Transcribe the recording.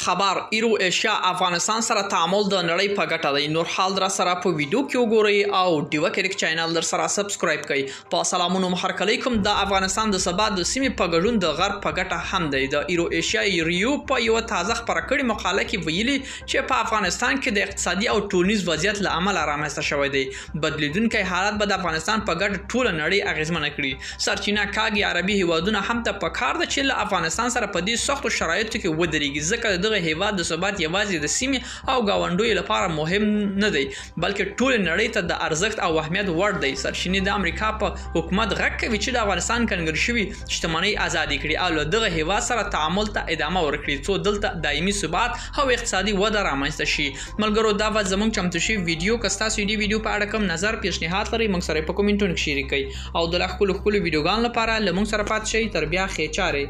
خبر ایرو ایشیا افغانستان سره تعامل د نړۍ په ګټه دی. نور حال در سره په ویډیو کې وګورئ او ډیو کریک چینل در سره سبسکرایب کړئ. په سلامونو محرک علیکم. د افغانستان د ثبات د سیمې په ګډون د غرب په ګټه هم دی. د ایرو ایشیا ریو په یو تازه خبره کړې مقاله کې ویلي چې په افغانستان کې د اقتصادي او ټولنیز وضعیت له امله رامنځته شوی دی. بدلیدونکي حالات به د افغانستان په ګډه ټول نړۍ اغیزمنه کړي. سرچینه کاږي عربي هیوادونه هم ته پکار ده چې له افغانستان سره په دې سختو شرایطو کې ودرېږي، ځکه دغه هیواد د ثبات یوازې د سیمې او گاونډیو لپاره مهم نه دی بلکې ټول نړۍ ته د ارزښت او اهمیت وړ دی. سرچینې د امریکا په حکومت غږ کوي چې د افغانستان کنګل شوي شتمنۍ ازادي کړي او له دغه هیواد سره تعامل ته ادامه ورکړي څو دلته دایمي ثبات او اقتصادي وده رامنځته شي. ملګرو دا و زموږ چمتو شوي ویډیو که ستاسو دې ویډیو په اړه کوم نظر پیشنهاد لرئ موږ سره په کومنټونو کې شریک کړئ او د لا ښکلو ویډیوګانو لپاره له موږ سره پاتې شئ. تر بیا ښې چارې.